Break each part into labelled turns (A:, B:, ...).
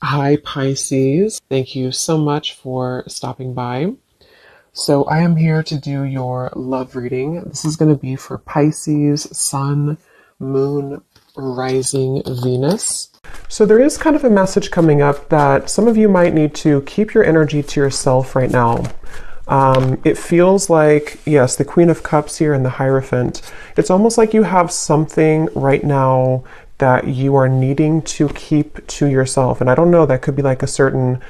A: Hi, Pisces. Thank you so much for stopping by. So, I am here to do your love reading. This is going to be for Pisces, Sun, Moon, Rising, Venus. So, there is kind of a message coming up that some of you might need to keep your energy to yourself right now. It feels like, yes, the Queen of Cups here and the Hierophant. It's almost like you have something right now that you are needing to keep to yourself. And I don't know, that could be like a certain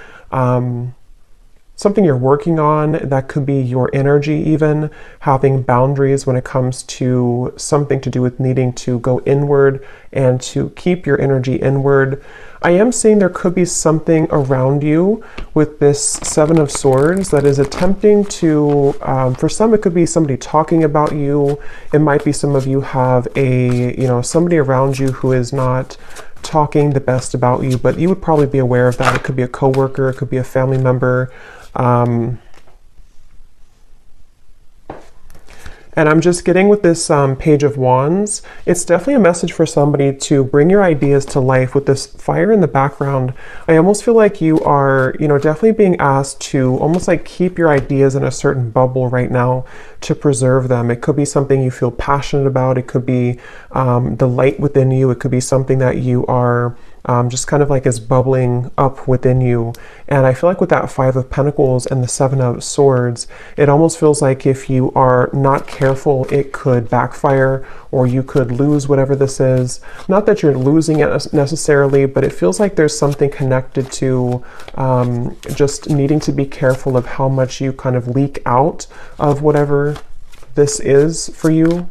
A: something you're working on. That could be your energy, even having boundaries when it comes to something to do with needing to go inward and to keep your energy inward. I am seeing there could be something around you with this Seven of Swords that is attempting to, for some it could be somebody talking about you. It might be some of you have somebody around you who is not talking the best about you, but you would probably be aware of that. It could be a coworker, it could be a family member. And I'm just getting with this Page of Wands. It's definitely a message for somebody to bring your ideas to life with this fire in the background. I almost feel like you are, definitely being asked to almost like keep your ideas in a certain bubble right now to preserve them. It could be something you feel passionate about. It could be the light within you. It could be something that you are just kind of like is bubbling up within you. And I feel like with that Five of Pentacles and the Seven of Swords, it almost feels like if you are not careful, it could backfire or you could lose whatever this is. Not that you're losing it necessarily, but it feels like there's something connected to just needing to be careful of how much you kind of leak out of whatever this is for you.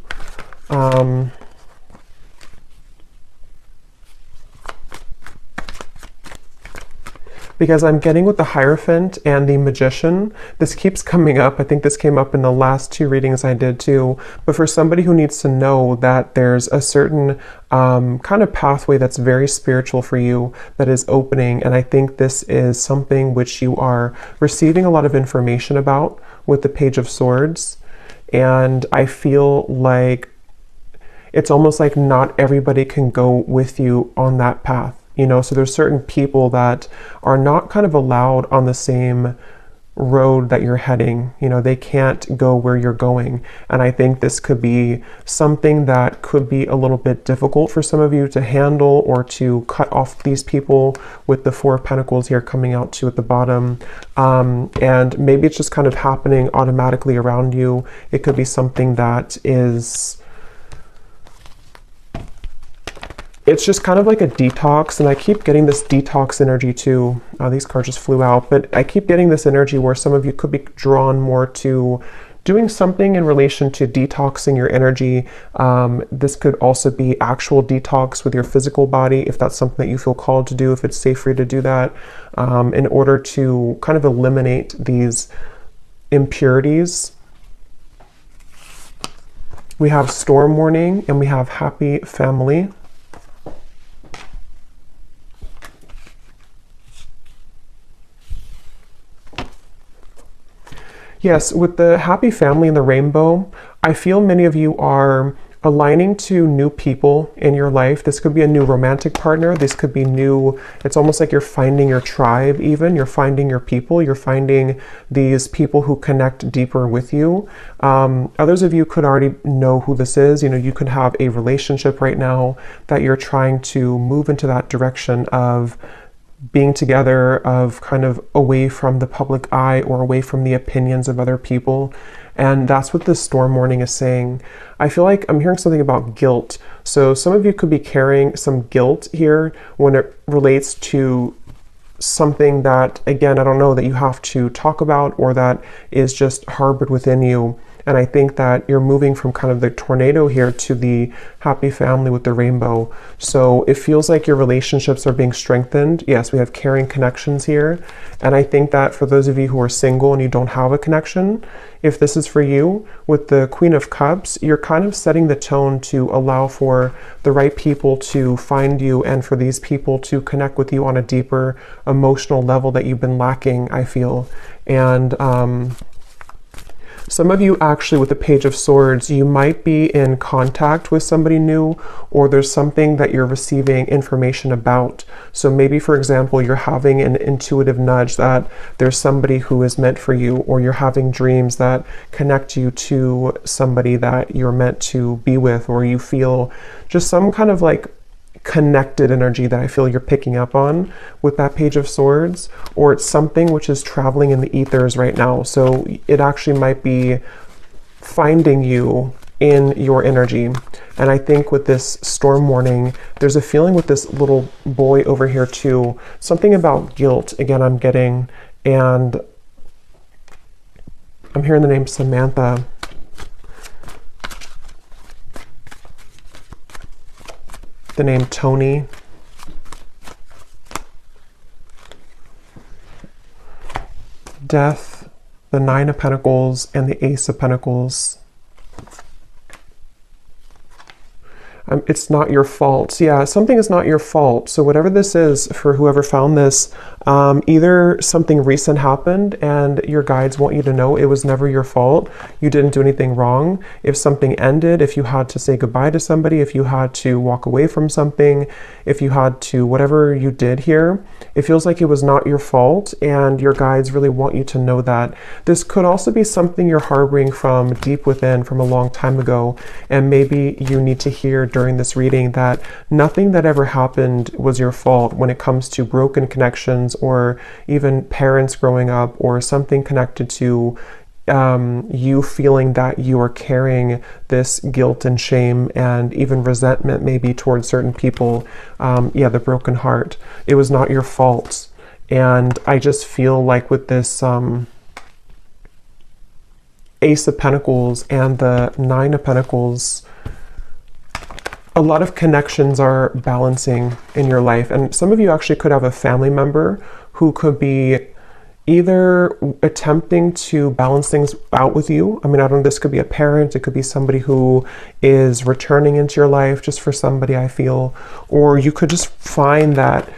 A: Because I'm getting with the Hierophant and the Magician. This keeps coming up. I think this came up in the last two readings I did too. But for somebody who needs to know that there's a certain kind of pathway that's very spiritual for you that is opening. And I think this is something which you are receiving a lot of information about with the Page of Swords. And I feel like it's almost like not everybody can go with you on that path. So there's certain people that are not kind of allowed on the same road that you're heading. They can't go where you're going. And I think this could be something that could be a little bit difficult for some of you to handle or to cut off these people with the Four of Pentacles here coming out too at the bottom. And maybe it's just kind of happening automatically around you. It could be something that is... It's just kind of like a detox, and I keep getting this detox energy too. These cards just flew out, but I keep getting this energy where some of you could be drawn more to doing something in relation to detoxing your energy. This could also be actual detox with your physical body, if that's something that you feel called to do, if it's safe for you to do that, in order to kind of eliminate these impurities. We have Storm Warning and we have Happy Family. Yes, with the Happy Family and the Rainbow, I feel many of you are aligning to new people in your life. This could be a new romantic partner. This could be new. It's almost like you're finding your tribe even. You're finding your people. You're finding these people who connect deeper with you. Others of you could already know who this is. You could have a relationship right now that you're trying to move into that direction of being together, of kind of away from the public eye or away from the opinions of other people. And that's what this Storm Warning is saying. I feel like I'm hearing something about guilt. So some of you could be carrying some guilt here when it relates to something that, again, I don't know, that you have to talk about or that is just harbored within you. And I think that you're moving from kind of the tornado here to the Happy Family with the Rainbow. So it feels like your relationships are being strengthened. Yes, we have caring connections here. And I think that for those of you who are single and you don't have a connection, if this is for you, with the Queen of Cups, you're kind of setting the tone to allow for the right people to find you and for these people to connect with you on a deeper emotional level that you've been lacking, I feel. And Some of you actually with the Page of Swords, you might be in contact with somebody new, or there's something that you're receiving information about. So maybe, for example, you're having an intuitive nudge that there's somebody who is meant for you, or you're having dreams that connect you to somebody that you're meant to be with, or you feel just some kind of like connected energy that I feel you're picking up on with that Page of Swords, or it's something which is traveling in the ethers right now. So it actually might be finding you in your energy. And I think with this storm warning, there's a feeling with this little boy over here too, something about guilt, again, I'm getting, and I'm hearing the name Samantha. The name Tony. Death, the Nine of Pentacles, and the Ace of Pentacles. It's not your fault. Yeah, something is not your fault. So whatever this is, for whoever found this, either something recent happened and your guides want you to know it was never your fault. You didn't do anything wrong. If something ended, if you had to say goodbye to somebody, if you had to walk away from something, if you had to, whatever you did here, it feels like it was not your fault, and your guides really want you to know that. This could also be something you're harboring from deep within from a long time ago, and maybe you need to hear during this reading that nothing that ever happened was your fault when it comes to broken connections, or even parents growing up, or something connected to you feeling that you are carrying this guilt and shame and even resentment maybe towards certain people. Yeah, the broken heart. It was not your fault. And I just feel like with this Ace of Pentacles and the Nine of Pentacles, a lot of connections are balancing in your life. And some of you actually could have a family member who could be either attempting to balance things out with you. I mean, I don't know, this could be a parent, it could be somebody who is returning into your life just for somebody, I feel. Or you could just find that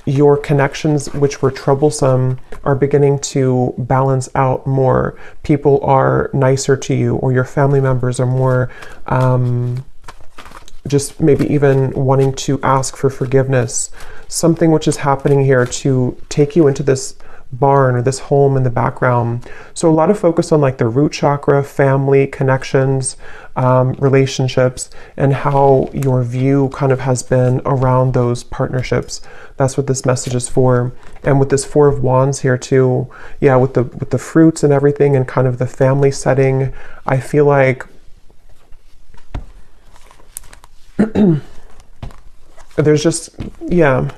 A: your connections, which were troublesome, are beginning to balance out more. People are nicer to you, or your family members are more just maybe even wanting to ask for forgiveness. Something which is happening here to take you into this barn or this home in the background. So a lot of focus on like the root chakra, family, connections, relationships, and how your view kind of has been around those partnerships. That's what this message is for. And with this Four of Wands here too, yeah, with the fruits and everything, and kind of the family setting, I feel like there's just, yeah.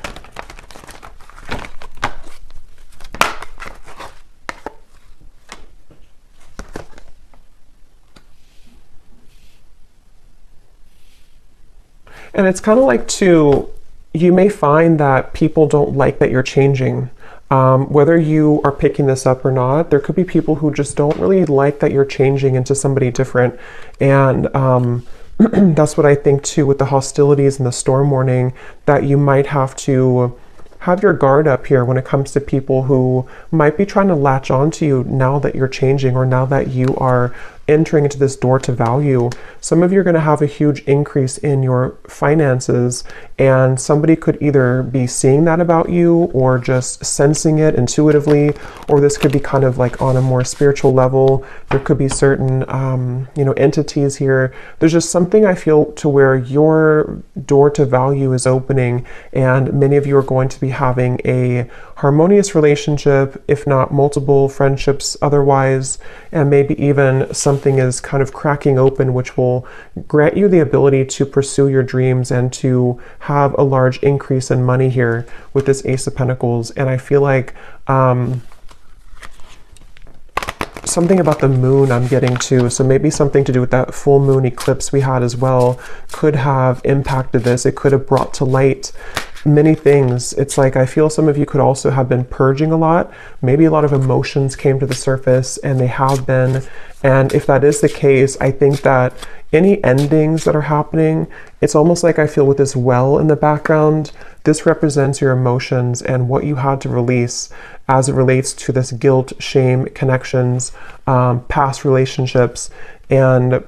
A: And it's kind of like too, you may find that people don't like that you're changing. Whether you are picking this up or not, there could be people who just don't really like that you're changing into somebody different. And that's what I think too with the hostilities and the storm warning, that you might have to have your guard up here when it comes to people who might be trying to latch on to you now that you're changing, or now that you are entering into this door to value. Some of you are going to have a huge increase in your finances, and somebody could either be seeing that about you or just sensing it intuitively, or this could be kind of like on a more spiritual level. There could be certain entities here. There's just something I feel to where your door to value is opening, and many of you are going to be having a harmonious relationship, if not multiple friendships otherwise, and maybe even something is kind of cracking open, which will grant you the ability to pursue your dreams and to have a large increase in money here with this Ace of Pentacles. And I feel like something about the moon I'm getting too, so maybe something to do with that full moon eclipse we had as well could have impacted this. It could have brought to light many things. It's like I feel some of you could also have been purging a lot. Maybe a lot of emotions came to the surface, and they have been. And if that is the case, I think that any endings that are happening, it's almost like I feel with this well in the background, this represents your emotions and what you had to release as it relates to this guilt, shame, connections, past relationships. And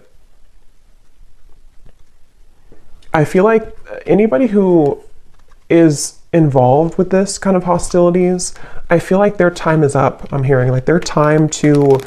A: I feel like anybody who is involved with this kind of hostilities, I feel like their time is up. I'm hearing like their time to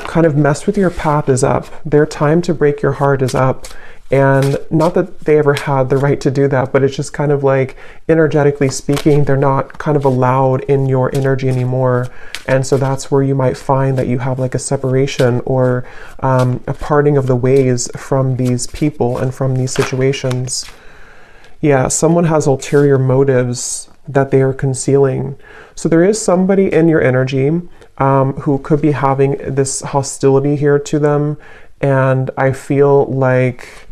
A: kind of mess with your path is up. Their time to break your heart is up. And not that they ever had the right to do that, but it's just kind of like energetically speaking, they're not kind of allowed in your energy anymore. And so that's where you might find that you have like a separation or a parting of the ways from these people and from these situations. Yeah, someone has ulterior motives that they are concealing. So there is somebody in your energy who could be having this hostility here to them. And I feel like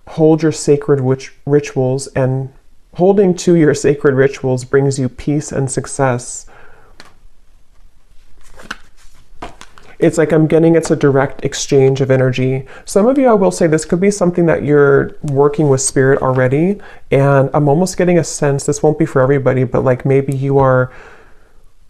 A: hold your sacred rituals, and holding to your sacred rituals brings you peace and success. It's like I'm getting it's a direct exchange of energy. Some of you, I will say, this could be something that you're working with spirit already. And I'm almost getting a sense, this won't be for everybody, but like maybe you are,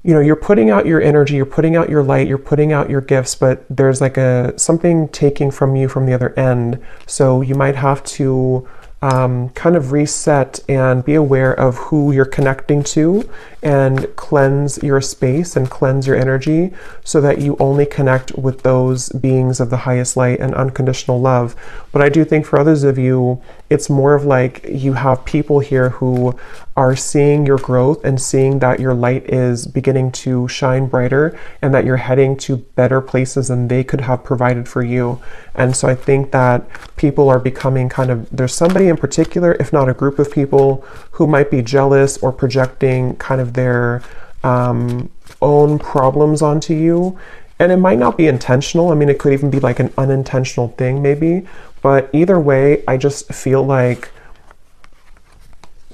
A: you know, you're putting out your energy, you're putting out your light, you're putting out your gifts, but there's like something taking from you from the other end. So you might have to kind of reset and be aware of who you're connecting to and cleanse your space and cleanse your energy so that you only connect with those beings of the highest light and unconditional love. But I do think for others of you, it's more of like you have people here who are seeing your growth and seeing that your light is beginning to shine brighter and that you're heading to better places than they could have provided for you. And so I think that people are becoming kind of, there's somebody in particular, if not a group of people, who might be jealous or projecting kind of their own problems onto you. And it might not be intentional. I mean, it could even be like an unintentional thing maybe. But either way, I just feel like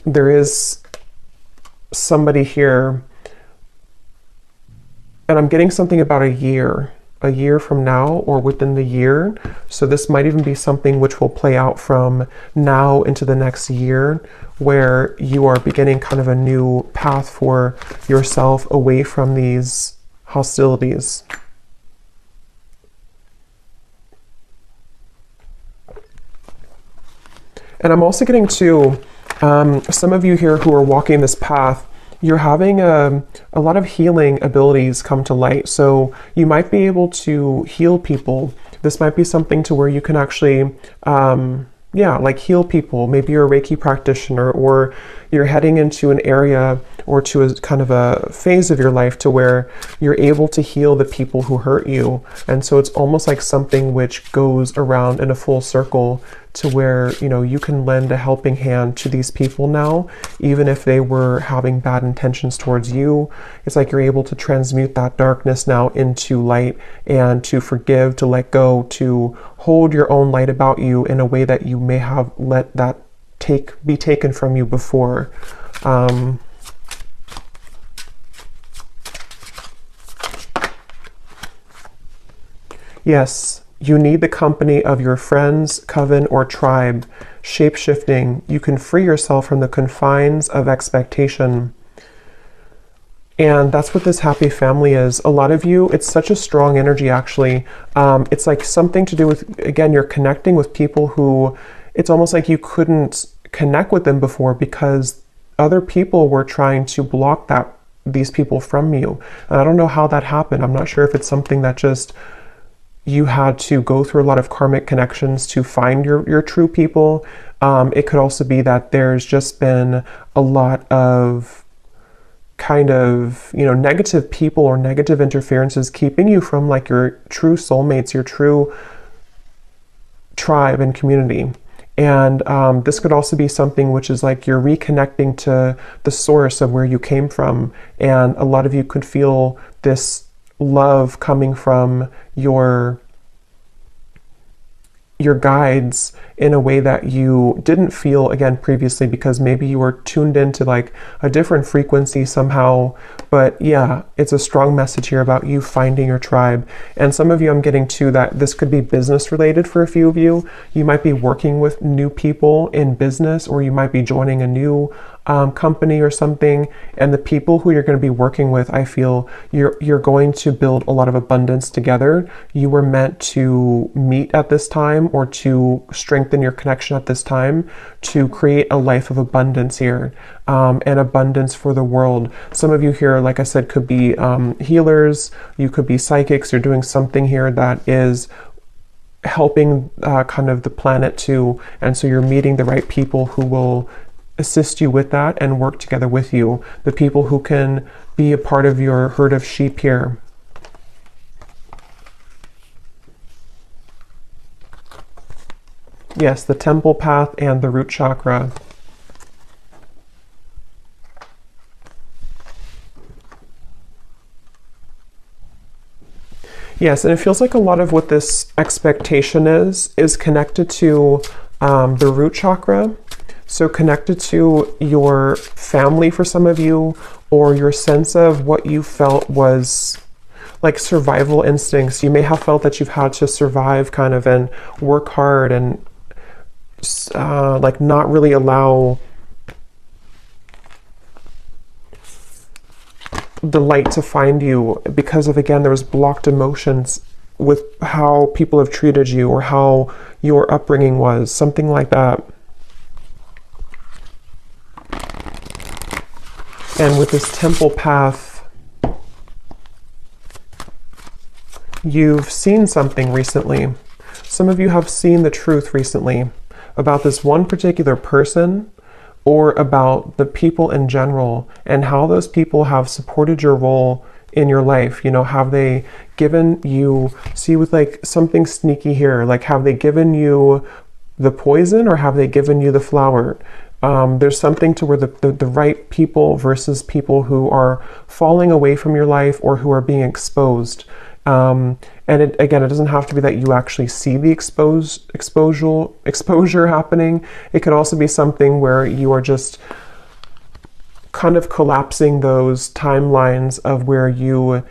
A: there is somebody here, and I'm getting something about a year from now or within the year. So this might even be something which will play out from now into the next year, where you are beginning kind of a new path for yourself away from these hostilities. And I'm also getting to some of you here who are walking this path, you're having a lot of healing abilities come to light. So you might be able to heal people. This might be something to where you can actually, like heal people. Maybe you're a Reiki practitioner, or you're heading into an area or to a kind of a phase of your life to where you're able to heal the people who hurt you. And so it's almost like something which goes around in a full circle to where, you know, you can lend a helping hand to these people now, even if they were having bad intentions towards you. It's like you're able to transmute that darkness now into light, and to forgive, to let go, to hold your own light about you in a way that you may have let that be taken from you before. Yes, you need the company of your friends, coven, or tribe. Shape-shifting, you can free yourself from the confines of expectation. And that's what this happy family is. A lot of you, it's such a strong energy actually. It's like something to do with, again, you're connecting with people who, it's almost like you couldn't connect with them before because other people were trying to block these people from you. And I don't know how that happened. I'm not sure if it's something that just you had to go through a lot of karmic connections to find your true people. It could also be that there's just been a lot of kind of, you know, negative people or negative interferences keeping you from like your true soulmates, your true tribe and community. And this could also be something which is like you're reconnecting to the source of where you came from. And a lot of you could feel this love coming from your your guides in a way that you didn't feel, again, previously, because maybe you were tuned into like a different frequency somehow. But yeah, it's a strong message here about you finding your tribe. And some of you, I'm getting to that this could be business related for a few of you. You might be working with new people in business, or you might be joining a new company or something, and the people who you're going to be working with, I feel you're going to build a lot of abundance together. You were meant to meet at this time, or to strengthen your connection at this time, to create a life of abundance here, and abundance for the world. Some of you here, like I said, could be healers, you could be psychics. You're doing something here that is helping kind of the planet too, and so you're meeting the right people who will assist you with that and work together with you, the people who can be a part of your herd of sheep here. Yes, the temple path and the root chakra. Yes, and it feels like a lot of what this expectation is connected to the root chakra. So connected to your family for some of you, or your sense of what you felt was like survival instincts. You may have felt that you've had to survive kind of and work hard and like not really allow the light to find you because of, again, there was blocked emotions with how people have treated you or how your upbringing was, something like that. And with this temple path, you've seen something recently. Some of you have seen the truth recently about this one particular person, or about the people in general, and how those people have supported your role in your life. You know, have they given you, see with like something sneaky here, like have they given you the poison or have they given you the flower? There's something to where the right people versus people who are falling away from your life or who are being exposed. And again, it doesn't have to be that you actually see the exposure happening. It could also be something where you are just kind of collapsing those timelines of where you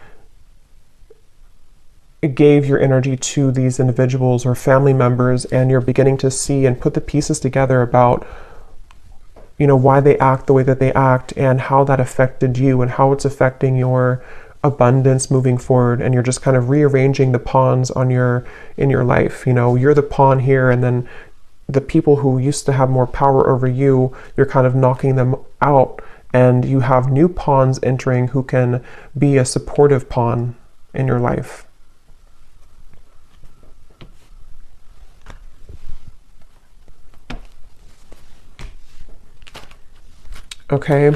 A: gave your energy to these individuals or family members, and you're beginning to see and put the pieces together about, you know, why they act the way that they act and how that affected you and how it's affecting your abundance moving forward. And you're just kind of rearranging the pawns in your life. You know, you're the pawn here, and then the people who used to have more power over you, you're kind of knocking them out, and you have new pawns entering who can be a supportive pawn in your life. Okay.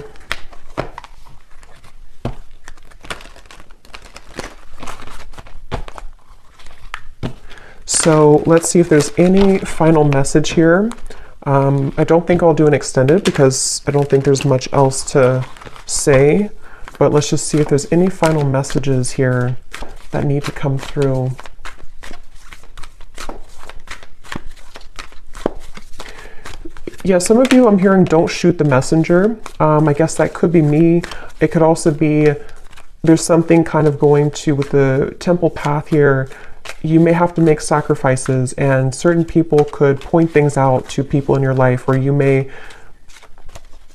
A: So let's see if there's any final message here. I don't think I'll do an extended because I don't think there's much else to say, but let's just see if there's any final messages here that need to come through. Yeah, some of you I'm hearing don't shoot the messenger. I guess that could be me. It could also be there's something kind of going to with the temple path here. You may have to make sacrifices, and certain people could point things out to people in your life, or you may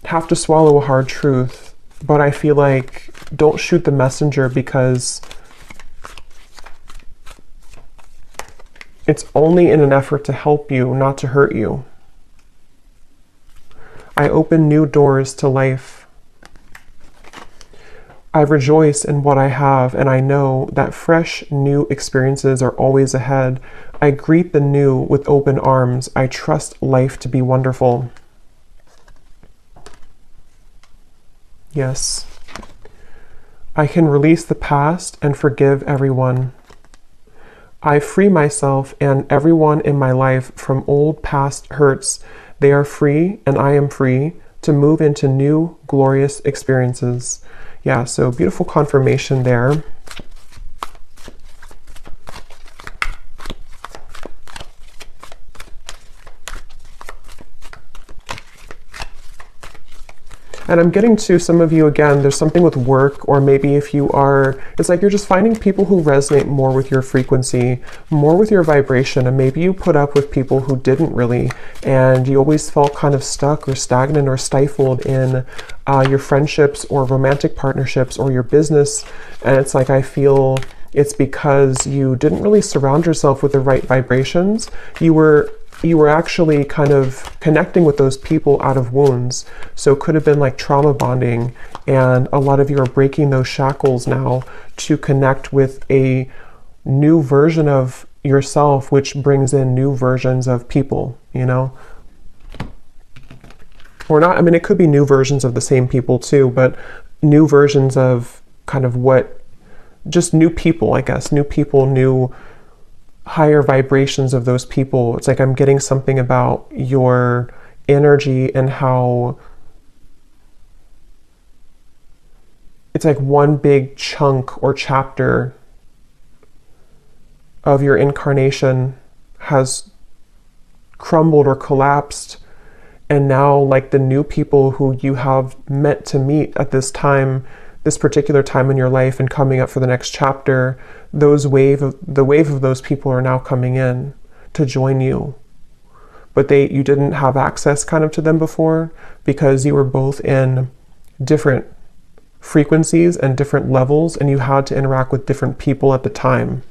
A: have to swallow a hard truth. But I feel like don't shoot the messenger, because it's only in an effort to help you, not to hurt you. I open new doors to life. I rejoice in what I have, and I know that fresh, new experiences are always ahead. I greet the new with open arms. I trust life to be wonderful. Yes. I can release the past and forgive everyone. I free myself and everyone in my life from old past hurts. They are free, and I am free to move into new, glorious experiences. Yeah, so beautiful confirmation there. And I'm getting to some of you again, there's something with work, or maybe if you are, it's like you're just finding people who resonate more with your frequency, more with your vibration, and maybe you put up with people who didn't really, and you always felt kind of stuck or stagnant or stifled in your friendships or romantic partnerships or your business. And it's like, I feel it's because you didn't really surround yourself with the right vibrations. You were actually kind of connecting with those people out of wounds. So it could have been like trauma bonding, and a lot of you are breaking those shackles now to connect with a new version of yourself, which brings in new versions of people, you know? Or not, I mean, it could be new versions of the same people too, but new versions of kind of what, just new people, I guess, new people, new higher vibrations of those people. It's like I'm getting something about your energy and how it's like one big chunk or chapter of your incarnation has crumbled or collapsed, and now like the new people who you have meant to meet at this time, this particular time in your life and coming up for the next chapter, the wave of those people are now coming in to join you. But you didn't have access kind of to them before because you were both in different frequencies and different levels, and you had to interact with different people at the time.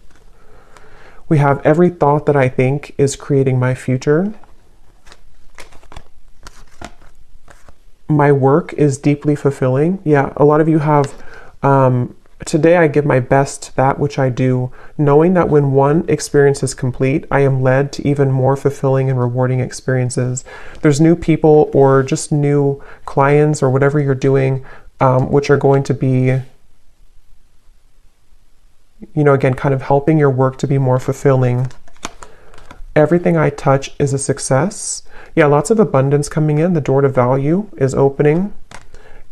A: We have every thought that I think is creating my future. My work is deeply fulfilling. Yeah, a lot of you have, today I give my best to that which I do, knowing that when one experience is complete, I am led to even more fulfilling and rewarding experiences. There's new people or just new clients or whatever you're doing, which are going to be, you know, again, kind of helping your work to be more fulfilling. Everything I touch is a success. Yeah, lots of abundance coming in. The door to value is opening.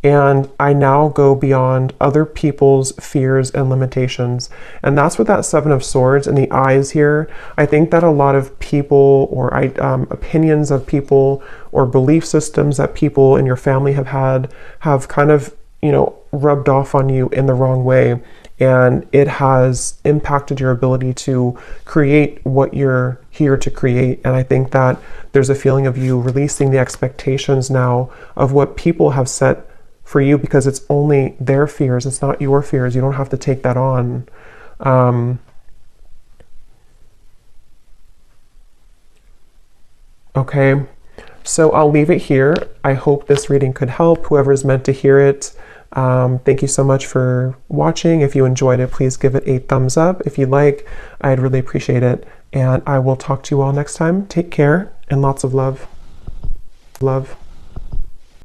A: And I now go beyond other people's fears and limitations. And that's what that Seven of Swords and the eyes here. I think that a lot of people or opinions of people or belief systems that people in your family have had have kind of, you know, rubbed off on you in the wrong way. And it has impacted your ability to create what you're here to create. And I think that there's a feeling of you releasing the expectations now of what people have set for you, because it's only their fears. It's not your fears. You don't have to take that on. Okay, so I'll leave it here. I hope this reading could help whoever's meant to hear it. Thank you so much for watching. If you enjoyed it, please give it a thumbs up. If you like, I'd really appreciate it. And I will talk to you all next time. Take care and lots of love. Love.